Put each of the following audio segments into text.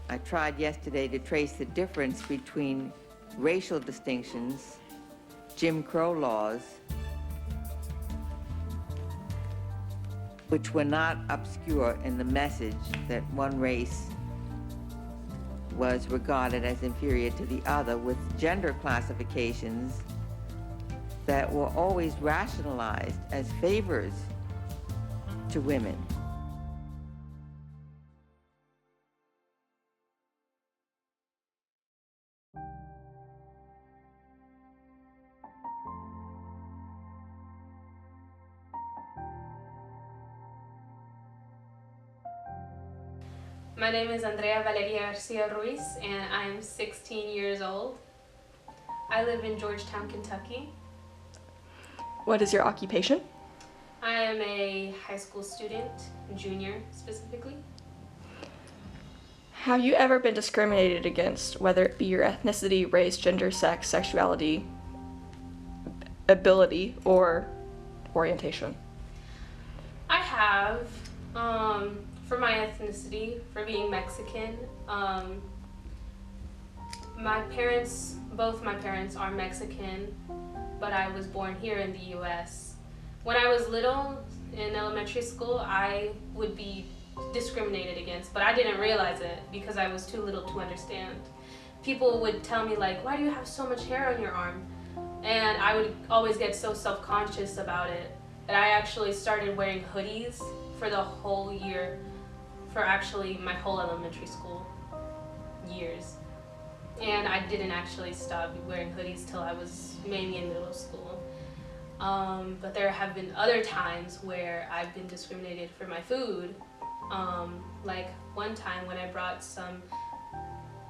I tried yesterday to trace the difference between racial distinctions, Jim Crow laws, which were not obscure in the message that one race was regarded as inferior to the other, with gender classifications that were always rationalized as favors to women. My name is Andrea Valeria Garcia Ruiz, and I'm 16 years old. I live in Georgetown, Kentucky. What is your occupation? I am a high school student, junior specifically. Have you ever been discriminated against, whether it be your ethnicity, race, gender, sex, sexuality, ability, or orientation? I have, for my ethnicity, for being Mexican. Both my parents are Mexican, but I was born here in the US. When I was little, in elementary school, I would be discriminated against, but I didn't realize it because I was too little to understand. People would tell me like, why do you have so much hair on your arm? And I would always get so self-conscious about it that I actually started wearing hoodies for the whole year, for actually my whole elementary school years. And I didn't actually stop wearing hoodies till I was maybe in middle school. But there have been other times where I've been discriminated for my food. Like one time when I brought some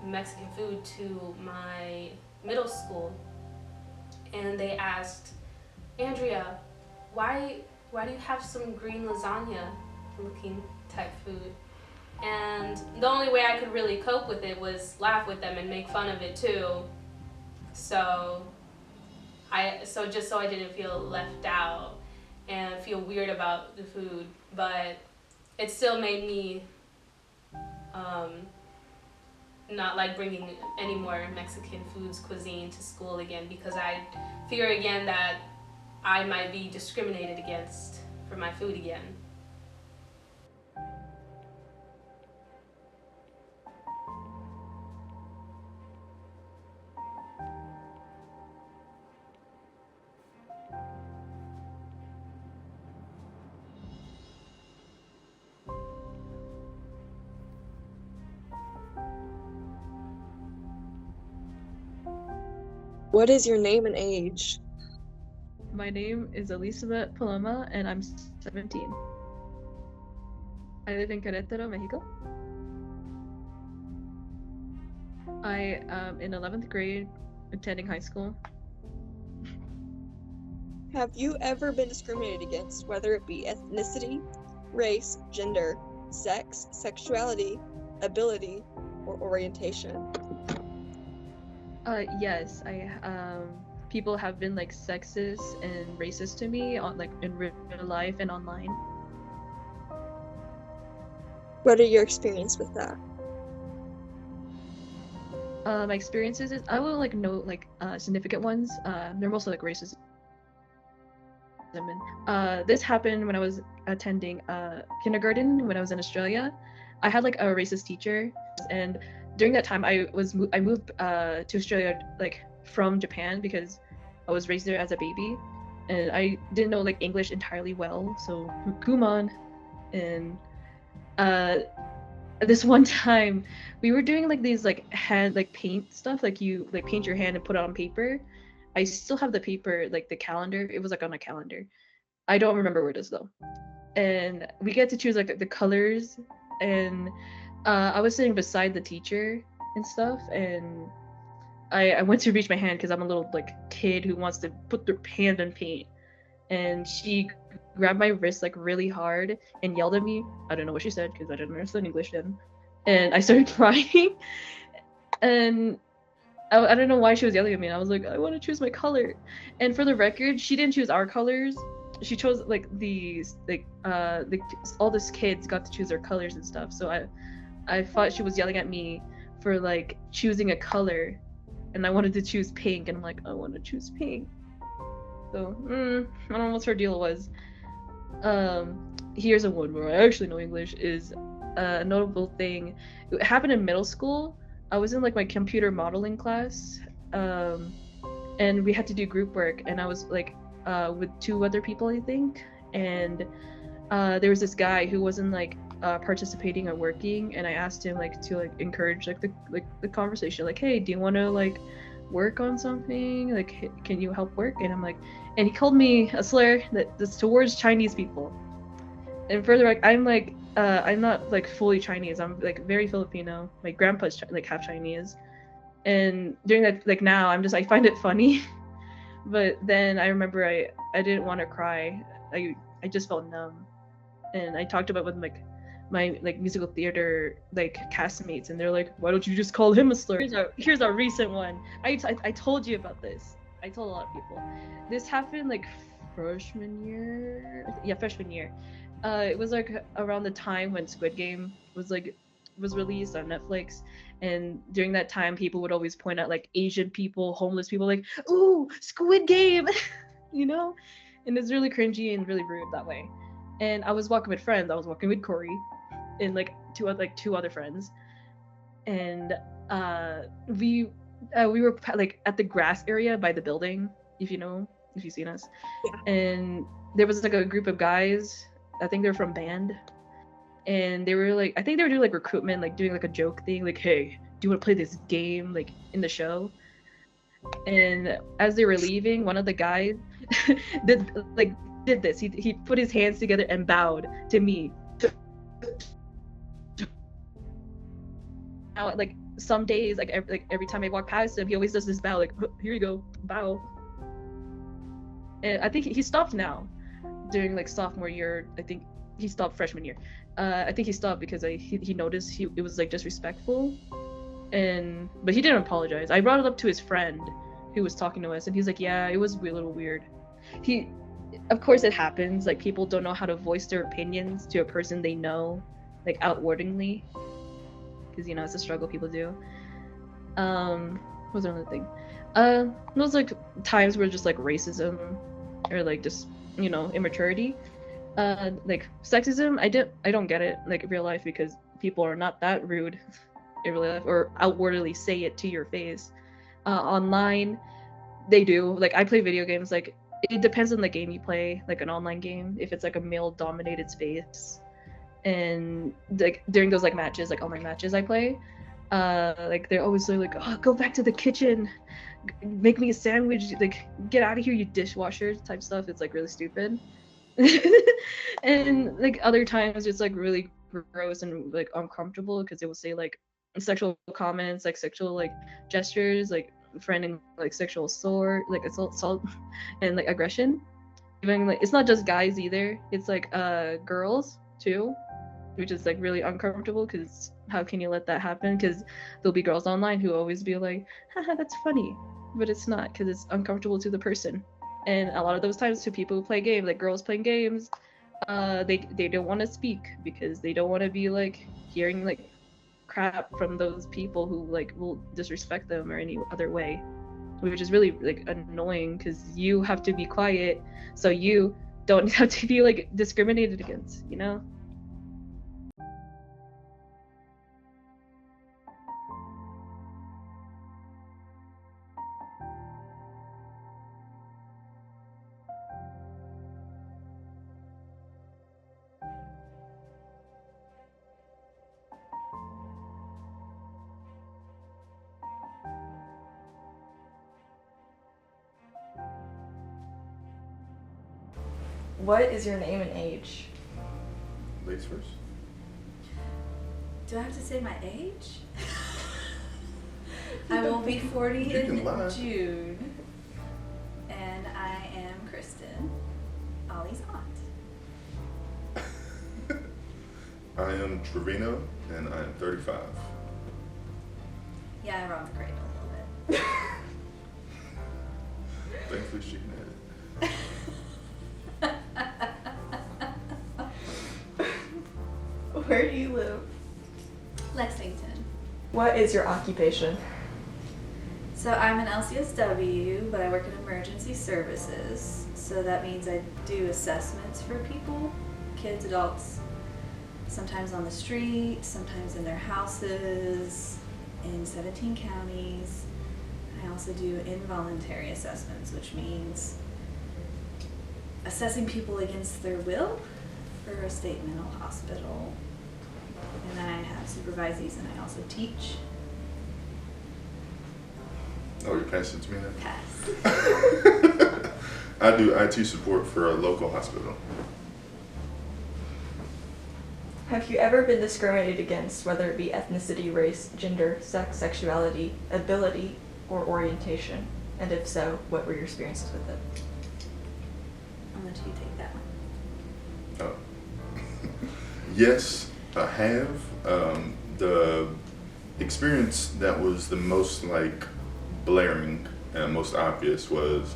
Mexican food to my middle school, and they asked, Andrea, why do you have some green lasagna looking type food? And the only way I could really cope with it was laugh with them and make fun of it too. So just so I didn't feel left out and feel weird about the food, but it still made me not like bringing any more Mexican cuisine to school again, because I fear again that I might be discriminated against for my food again. What is your name and age? My name is Elizabeth Paloma, and I'm 17. I live in Querétaro, Mexico. I am in 11th grade, attending high school. Have you ever been discriminated against, whether it be ethnicity, race, gender, sex, sexuality, ability, or orientation? Yes, people have been like sexist and racist to me on like in real life and online. What are your experience with that? My experiences is I will like know like significant ones. They're mostly like racism. And this happened when I was attending kindergarten when I was in Australia. I had like a racist teacher, and during that time I moved to Australia like from Japan because I was raised there as a baby, and I didn't know like English entirely well. So Kumon, and this one time we were doing like these like hand like paint stuff, like you like paint your hand and put it on paper. I still have the paper, like the calendar. It was like on a calendar. I don't remember where it is though. And we get to choose like the colors, and I was sitting beside the teacher and stuff, and I went to reach my hand because I'm a little like kid who wants to put their hand in paint, and she grabbed my wrist like really hard and yelled at me. I don't know what she said because I didn't understand English then, and I started crying, and I don't know why she was yelling at me. And I was like, I want to choose my color. And for the record, she didn't choose our colors. She chose like these like all these kids got to choose their colors and stuff. So I thought she was yelling at me for like choosing a color, and I wanted to choose pink, and I'm like, I want to choose pink. So I don't know what her deal was. Here's a one where I actually know English is a notable thing. It happened in middle school. I was in like my computer modeling class, and we had to do group work, and I was like with 2 other people, I think, and there was this guy who wasn't like participating or working, and I asked him like to like encourage like the conversation, like, hey, do you want to like work on something, like can you help work? And I'm like, and he called me a slur that's towards Chinese people. And further, like I'm not like fully Chinese, I'm like very Filipino. My grandpa's like half Chinese, and during that, like now I'm just, I find it funny. But then I remember I didn't want to cry. I just felt numb, and I talked about it with like my like musical theater like castmates, and they're like, why don't you just call him a slur? Here's a recent one. I told you about this. I told a lot of people. This happened like freshman year. Yeah, freshman year. It was like around the time when Squid Game was released on Netflix, and during that time people would always point out like Asian people, homeless people, like, ooh, Squid Game, you know? And it's really cringy and really rude that way. And I was walking with friends. I was walking with Corey and like two other friends, and we were like at the grass area by the building, if you've seen us. Yeah. And there was like a group of guys, I think they're from band, and they were like, I think they were doing like recruitment, like doing like a joke thing, like, hey, do you want to play this game like in the show? And as they were leaving, one of the guys did this. He put his hands together and bowed to me. Now, like some days, like every time I walk past him, he always does this bow, like, here you go, bow. And I think he stopped now during like sophomore year. I think he stopped freshman year. I think he stopped because he noticed it was like disrespectful, but he didn't apologize. I brought it up to his friend who was talking to us, and he's like, yeah, it was a little weird. Of course it happens, like people don't know how to voice their opinions to a person they know, like outwardingly, because it's a struggle people do. What was another thing? Those like times where just like racism or like just immaturity, like sexism. I don't get it like in real life, because people are not that rude in real life or outwardly say it to your face. Online they do. Like I play video games, like it depends on the game you play, like an online game, if it's like a male dominated space, and like during those like matches, like online matches I play, like they're always like, oh, go back to the kitchen, make me a sandwich, like get out of here, you dishwasher type stuff. It's like really stupid. And like other times it's like really gross and like uncomfortable, because it will say like sexual comments, like sexual like gestures, like threatening like sexual assault and like aggression. Even like it's not just guys either, it's like girls too, which is like really uncomfortable, because how can you let that happen? Because there'll be girls online who always be like, haha, that's funny, but it's not, because it's uncomfortable to the person. And a lot of those times to people who play games, like girls playing games, they don't want to speak because they don't want to be like hearing like crap from those people who like will disrespect them or any other way, which is really like annoying, because you have to be quiet so you don't have to be like discriminated against, What is your name and age? Ladies first. Do I have to say my age? I will be 40 You can in lie. June. And I am Kristen, Ollie's aunt. I am Trevino, and I am 35. Yeah, I robbed the cradle a little bit. Thankfully, she can edit. Where do you live? Lexington. What is your occupation? So I'm an LCSW, but I work in emergency services. So that means I do assessments for people, kids, adults, sometimes on the street, sometimes in their houses, in 17 counties. I also do involuntary assessments, which means assessing people against their will for a state mental hospital. And I have supervisees and I also teach. Oh, you're passing it to me now? Pass. I do IT support for a local hospital. Have you ever been discriminated against, whether it be ethnicity, race, gender, sex, sexuality, ability, or orientation? And if so, what were your experiences with it? I'll let you take that one. Oh. Yes, I have. The experience that was the most like blaring and most obvious was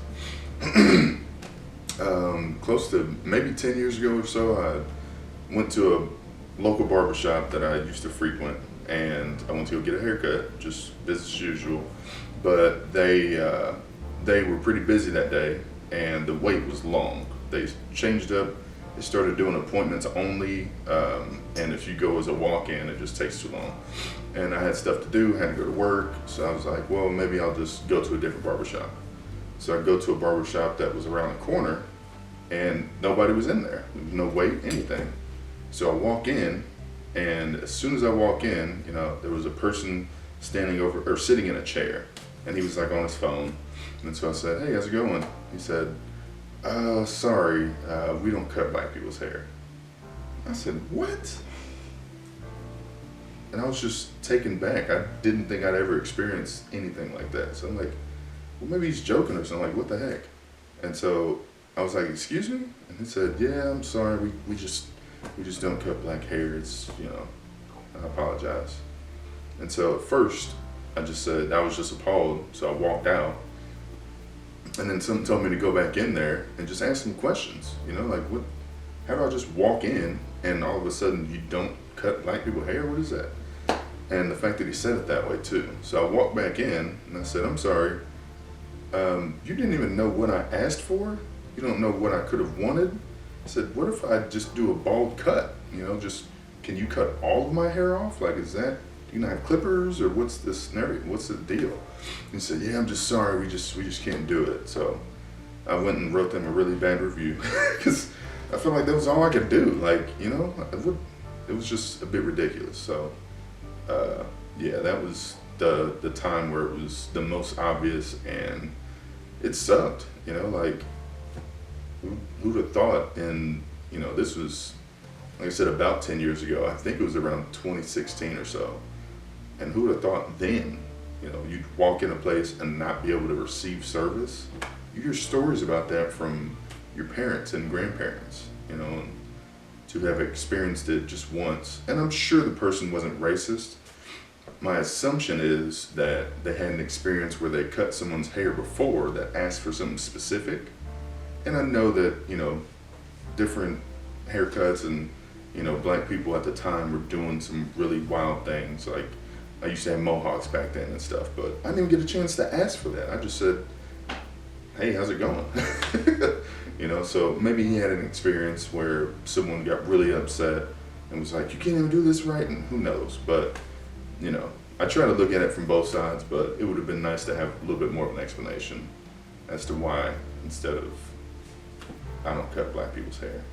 close to maybe 10 years ago or so. I went to a local barbershop that I used to frequent, and I went to go get a haircut, just business as usual. But they were pretty busy that day, and the wait was long. They changed up. They started doing appointments only, and if you go as a walk-in, it just takes too long. And I had stuff to do, had to go to work, so I was like, well, maybe I'll just go to a different barbershop. So I go to a barbershop that was around the corner, and nobody was in there. There was no wait, anything. So I walk in, and as soon as I walk in, there was a person standing over or sitting in a chair, and he was like on his phone. And so I said, hey, how's it going? He said, sorry, we don't cut black people's hair. I said, what? And I was just taken back. I didn't think I'd ever experienced anything like that. So I'm like, well, maybe he's joking or something. Like, what the heck? And so I was like, excuse me? And he said, yeah, I'm sorry. We just don't cut black hair. It's, I apologize. And so at first, I just said, I was just appalled. So I walked out. And then someone told me to go back in there and just ask some questions. Like, what? How do I just walk in and all of a sudden you don't cut black people hair? What is that? And the fact that he said it that way too. So I walked back in and I said, I'm sorry. You didn't even know what I asked for? You don't know what I could have wanted? I said, what if I just do a bald cut? Can you cut all of my hair off? Like, do you not have clippers or what's the scenario? What's the deal? He said, yeah, I'm just sorry. We just can't do it. So I went and wrote them a really bad review because I felt like that was all I could do. Like, it was just a bit ridiculous. So, yeah, that was the time where it was the most obvious, and it sucked. Like, who'd have thought? And this was, like I said, about 10 years ago. I think it was around 2016 or so. And who would have thought then, you'd walk in a place and not be able to receive service? You hear stories about that from your parents and grandparents, and to have experienced it just once. And I'm sure the person wasn't racist. My assumption is that they had an experience where they cut someone's hair before that asked for something specific. And I know that, different haircuts and, black people at the time were doing some really wild things. Like, I used to have mohawks back then and stuff, but I didn't even get a chance to ask for that. I just said, hey, how's it going? So maybe he had an experience where someone got really upset and was like, you can't even do this right, and who knows. But, I try to look at it from both sides, but it would have been nice to have a little bit more of an explanation as to why, instead of, I don't cut black people's hair.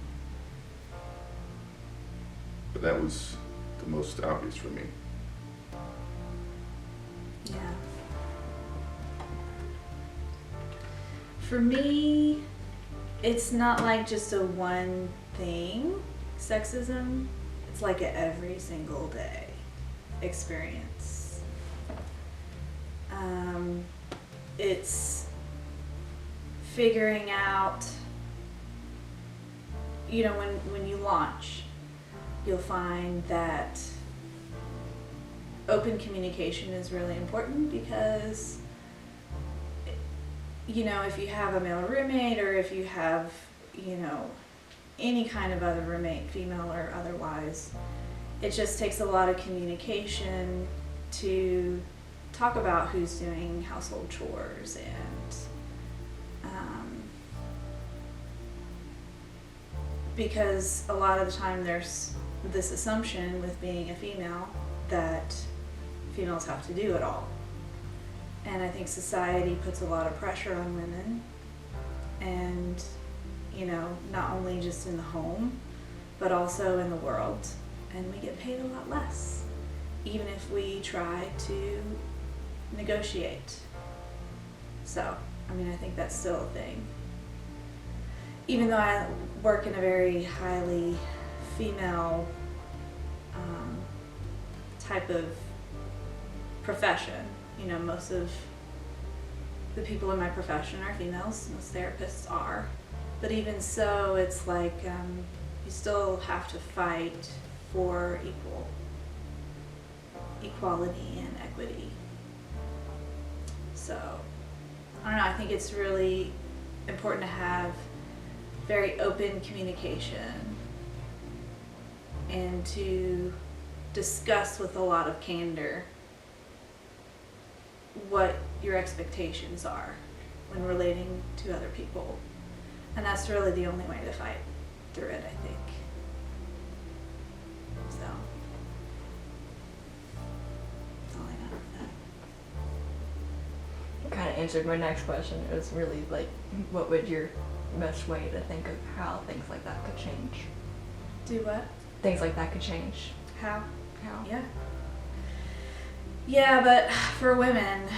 But that was the most obvious for me. Yeah. For me, it's not like just a one thing, sexism. It's like a every single day experience. It's figuring out, when you launch, you'll find that open communication is really important because, if you have a male roommate or if you have, any kind of other roommate, female or otherwise, it just takes a lot of communication to talk about who's doing household chores and because a lot of the time there's this assumption with being a female that females have to do it all. And I think society puts a lot of pressure on women, and not only just in the home, but also in the world. And we get paid a lot less, even if we try to negotiate. So, I think that's still a thing. Even though I work in a very highly female type of profession, most of the people in my profession are females, most therapists are. But even so, it's like you still have to fight for equality and equity. So, I don't know, I think it's really important to have very open communication and to discuss with a lot of candor what your expectations are when relating to other people. And that's really the only way to fight through it, I think. So, that's all I got for that. Kind of answered my next question. It was really like, what would your best way to think of how things like that could change? Do what? Things like that could change. How? How? Yeah. Yeah, but for women,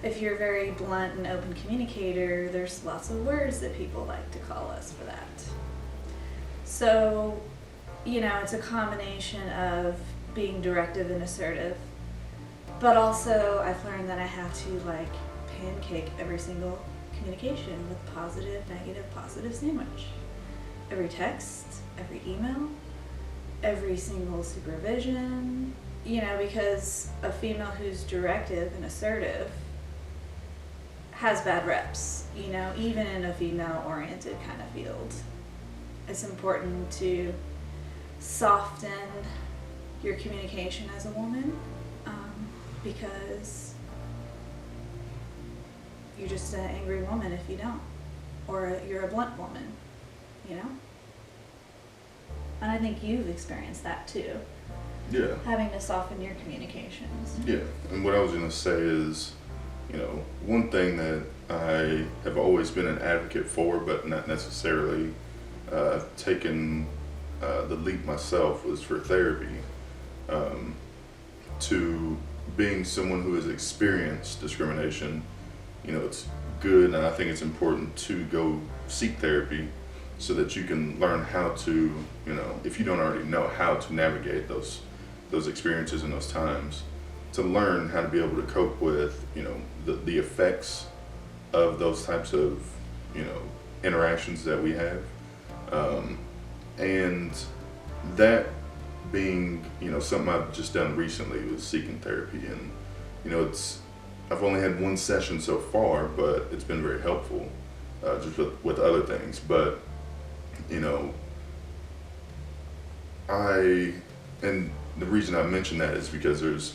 if you're a very blunt and open communicator, there's lots of words that people like to call us for that. So, it's a combination of being directive and assertive, but also I've learned that I have to pancake every single communication with positive, negative, positive sandwich. Every text, every email, every single supervision, because a female who's directive and assertive has bad reps, even in a female-oriented kind of field. It's important to soften your communication as a woman, because you're just an angry woman if you don't, or you're a blunt woman, And I think you've experienced that too. Yeah. Having to soften your communications. Yeah, and what I was gonna say is, one thing that I have always been an advocate for, but not necessarily taken the leap myself, was for therapy. To being someone who has experienced discrimination, it's good, and I think it's important to go seek therapy so that you can learn how to, if you don't already know, how to navigate those experiences and those times, to learn how to be able to cope with, the effects of those types of, interactions that we have. And that being, something I've just done recently was seeking therapy. And, I've only had one session so far, but it's been very helpful, just with other things. But, and the reason I mention that is because there's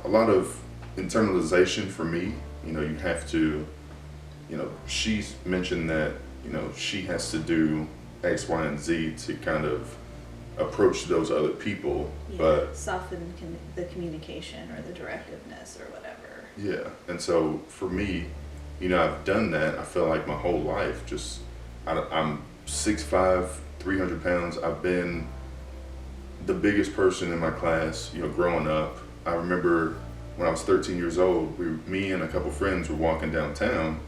a lot of internalization for me. You have to, she's mentioned that, she has to do X, Y, and Z to kind of approach those other people. Yeah, but soften the communication or the directiveness or whatever. Yeah, and so for me, I've done that. I feel like my whole life, I'm 6'5", 300 pounds. I've been the biggest person in my class, growing up. I remember when I was 13 years old, me and a couple friends were walking downtown,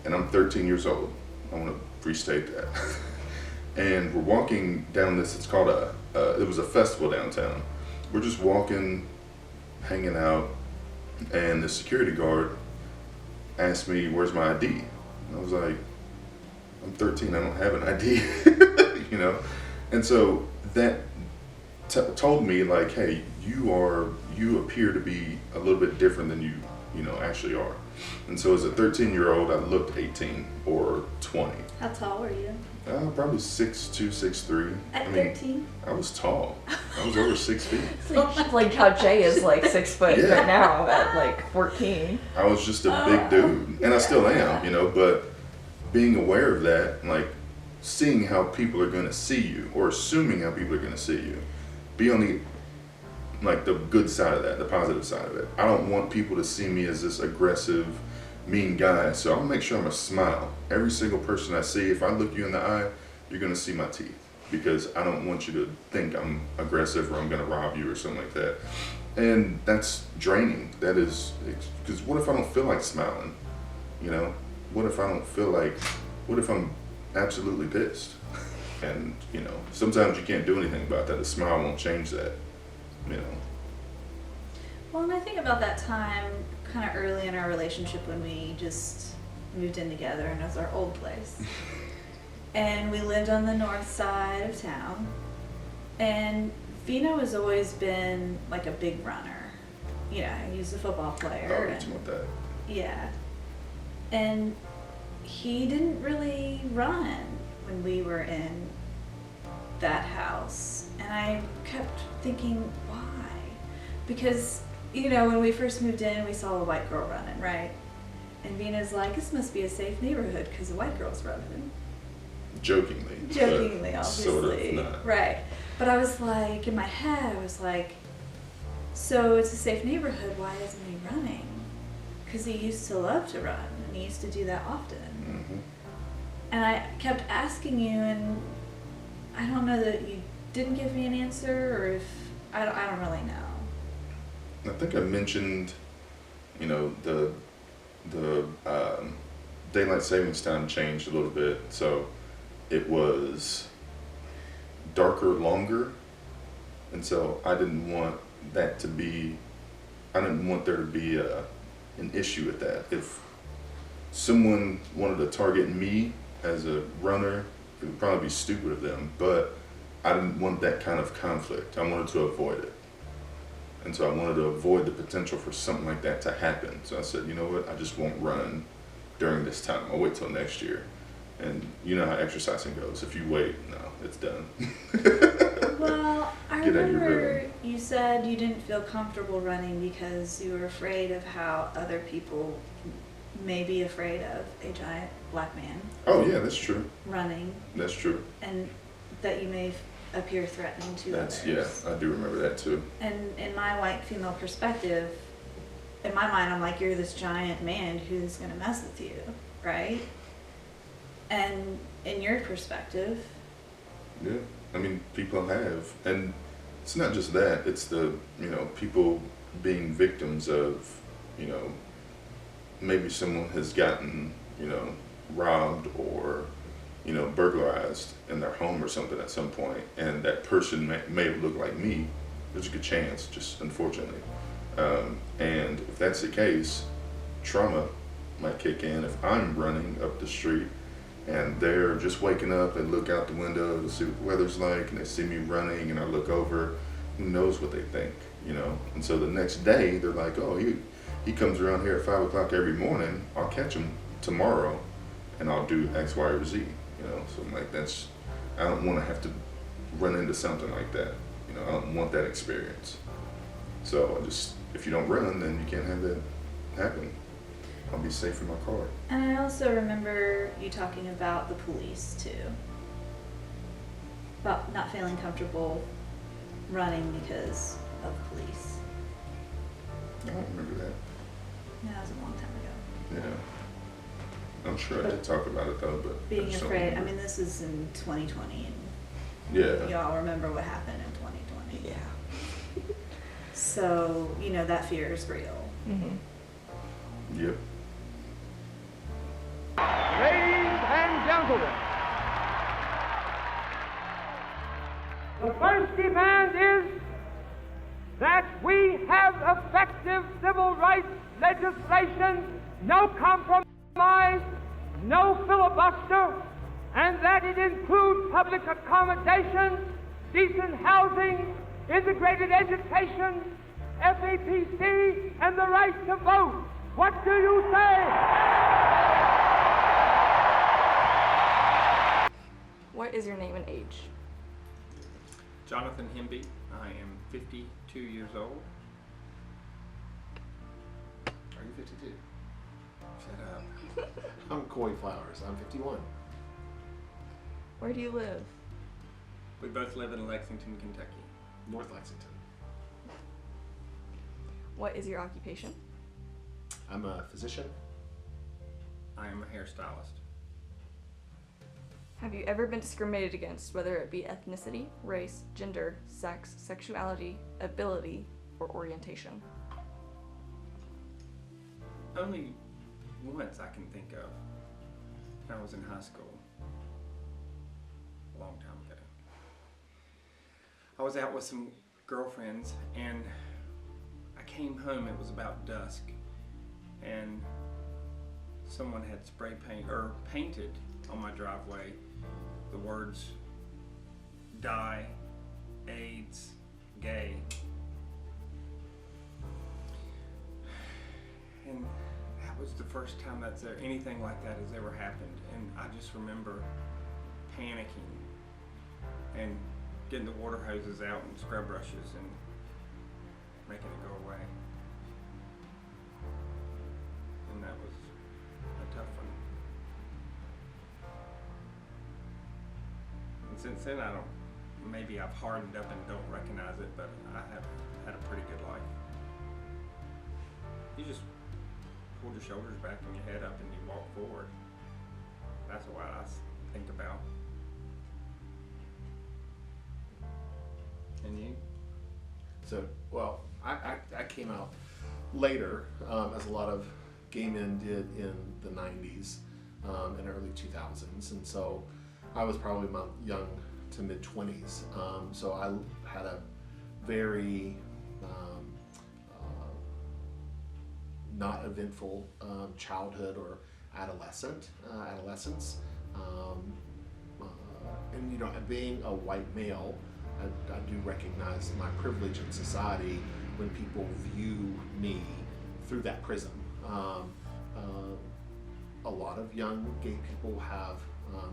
and I'm 13 years old. I want to restate that. And we're walking down this, it's called it was a festival downtown. We're just walking, hanging out, and the security guard asked me, "Where's my ID?" And I was like, "I'm 13, I don't have an ID." And so that told me, hey, you appear to be a little bit different than you actually are. And so as a 13-year-old, I looked 18 or 20. How tall were you? Probably 6'2", 6'3". At I mean, 13? I was tall. I was over 6 feet. It's like how Jay is like 6 foot Yeah. right now at like 14. I was just a big dude, and I still am, but being aware of that, like seeing how people are going to see you, or assuming how people are going to see you, be on the good side of that, the positive side of it. I don't want people to see me as this aggressive, mean guy, so I'll make sure I'm a smile. Every single person I see, if I look you in the eye, you're going to see my teeth, because I don't want you to think I'm aggressive or I'm going to rob you or something like that. And that's draining. That is, because what if I don't feel like smiling? What if I don't feel like, what if I'm absolutely pissed? And, sometimes you can't do anything about that. A smile won't change that, Well, and I think about that time kind of early in our relationship when we just moved in together, and it was our old place. And we lived on the north side of town. And Vino has always been like a big runner. He's a football player. Oh, you want that? Yeah. And he didn't really run when we were in that house. And I kept thinking, why? Because, when we first moved in, we saw a white girl running, right? And Vina's like, this must be a safe neighborhood because a white girl's running. Jokingly, obviously. Sort of not. Right. But I was like, in my head, I was like, so it's a safe neighborhood, why isn't he running? Because he used to love to run, and he used to do that often. Mm-hmm. And I kept asking you, and I don't know that you didn't give me an answer, or if, I don't really know. I think I mentioned, the daylight savings time changed a little bit, so it was darker longer, and so I didn't want there to be an issue with that. If someone wanted to target me as a runner, it would probably be stupid of them, but I didn't want that kind of conflict. I wanted to avoid it. And so I wanted to avoid the potential for something like that to happen. So I said, you know what, I just won't run during this time. I'll wait till next year. And you know how exercising goes. If you wait, no, it's done. Well, I Get out of your remember rhythm. you said you didn't feel comfortable running because you were afraid of how other people may be afraid of a giant black man Oh yeah, that's true. running, That's true. and that you may appear threatening to That's, others. yeah, I do remember that too. And in my white female perspective, in my mind, I'm like, you're this giant man who's gonna mess with you, right? And in your perspective, Yeah, I mean, people have, and it's not just that. It's the people being victims of maybe someone has gotten robbed or burglarized in their home or something at some point, and that person may have looked like me. There's a good chance, just unfortunately. And if that's the case, trauma might kick in if I'm running up the street and they're just waking up and look out the window to see what the weather's like, and they see me running, and I look over, who knows what they think, And so the next day, they're like, oh, he comes around here at 5 o'clock every morning, I'll catch him tomorrow, and I'll do X, Y, or Z, So I'm like, I don't want to have to run into something like that, I don't want that experience. So if you don't run, then you can't have that happen. I'll be safe in my car. and I also remember you talking about the police too. About not feeling comfortable running because of police. I don't remember that. Yeah, that was a long time ago. Yeah. I'm sure I did talk about it though, but I Being just don't afraid, I remember. mean, this is in 2020, and Yeah. y'all remember what happened in 2020. Yeah. So, that fear is real. Mm-hmm. Yep. Ladies and gentlemen, the first demand is that we have effective civil rights legislation, no compromise, no filibuster, and that it includes public accommodation, decent housing, integrated education, FAPC, and the right to vote. What do you say? What is your name and age? Jonathan Hemby. I am 52 years old. Are you 52? Shut up. I'm Coy Flowers. I'm 51. Where do you live? We both live in Lexington, Kentucky. North Lexington. What is your occupation? I'm a physician. I am a hairstylist. Have you ever been discriminated against, whether it be ethnicity, race, gender, sex, sexuality, ability, or orientation? Only once I can think of. When I was in high school. A long time ago. I was out with some girlfriends and I came home, it was about dusk, and someone had spray paint or painted on my driveway the words die, AIDS, gay. And that was the first time anything like that has ever happened, and I just remember panicking and getting the water hoses out and scrub brushes and making it go away. And that was a tough one. And since then maybe I've hardened up and don't recognize it, but I have had a pretty good life. You just hold your shoulders back and your head up and you walk forward. That's what I think about. And you? So, well, I came out later, as a lot of gay men did in the 90s and early 2000s. And so I was probably my young to mid 20s. So I had a very not eventful childhood or adolescence. And, you know, being a white male, I do recognize my privilege in society when people view me through that prism. A lot of young gay people have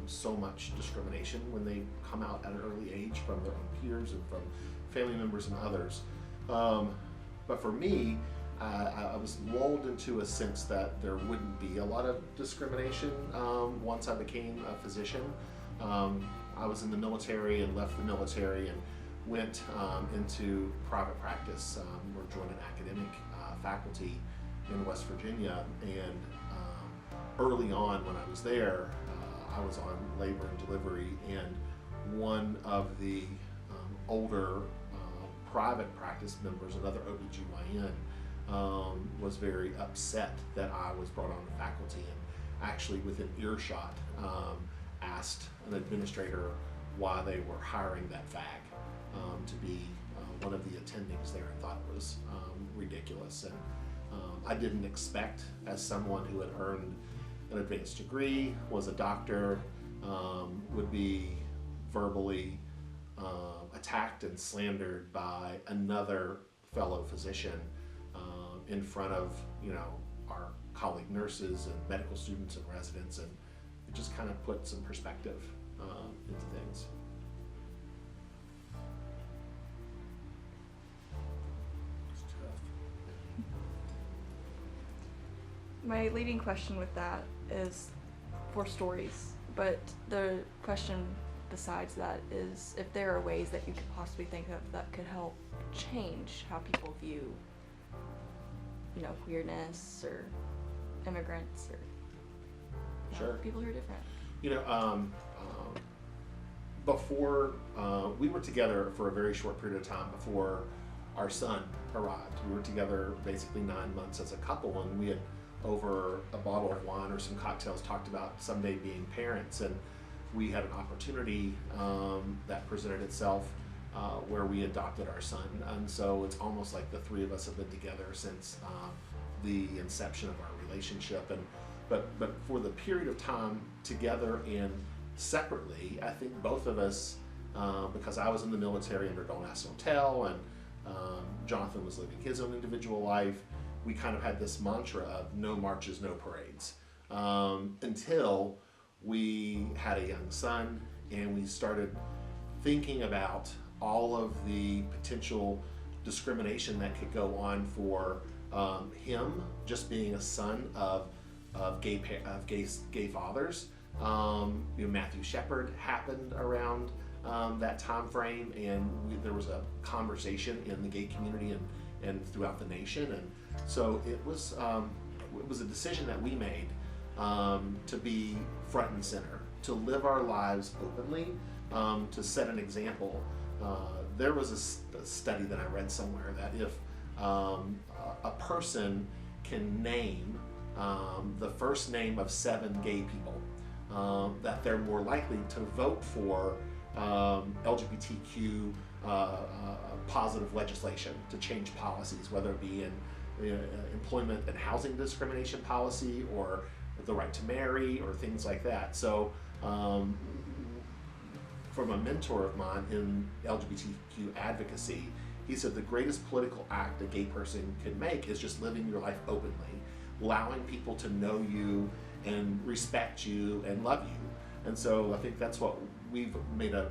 so much discrimination when they come out at an early age from their own peers and from family members and others. But for me, I was lulled into a sense that there wouldn't be a lot of discrimination once I became a physician. I was in the military and left the military and went into private practice. We're joined an academic faculty in West Virginia, and early on when I was there, I was on labor and delivery, and one of the older private practice members, another OBGYN, was very upset that I was brought on the faculty, and actually within earshot asked an administrator why they were hiring that fag to be one of the attendings there, and thought it was ridiculous. And I didn't expect, as someone who had earned an advanced degree, was a doctor, would be verbally attacked and slandered by another fellow physician in front of, you know, our colleague nurses and medical students and residents, and it just kind of put some perspective into things. It's tough. My leading question with that is for stories, but the question besides that is if there are ways that you could possibly think of that could help change how people view, you know, queerness or immigrants or Sure. people who are different. You know, before we were together for a very short period of time before our son arrived. We were together basically 9 months as a couple, and we had, over a bottle of wine or some cocktails, talked about someday being parents, and we had an opportunity that presented itself where we adopted our son. And so it's almost like the three of us have been together since the inception of our relationship. And but for the period of time together and separately, I think both of us, because I was in the military under Don't Ask, Don't Tell, and Jonathan was living his own individual life, we kind of had this mantra of no marches, no parades, until we had a young son and we started thinking about all of the potential discrimination that could go on for him just being a son of gay fathers. Matthew Shepard happened around that time frame, and there was a conversation in the gay community and throughout the nation, and so it was a decision that we made to be front and center, to live our lives openly, to set an example. There was a study that I read somewhere that if a person can name the first name of 7 gay people, that they're more likely to vote for LGBTQ positive legislation to change policies, whether it be in employment and housing discrimination policy, or the right to marry, or things like that. So from a mentor of mine in LGBTQ advocacy, he said the greatest political act a gay person can make is just living your life openly, allowing people to know you and respect you and love you. And so I think that's what we've made a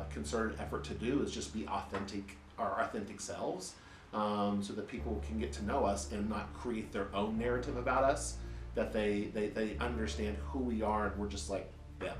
concerted effort to do, is just be authentic, our authentic selves, so that people can get to know us and not create their own narrative about us, that they understand who we are and we're just like them.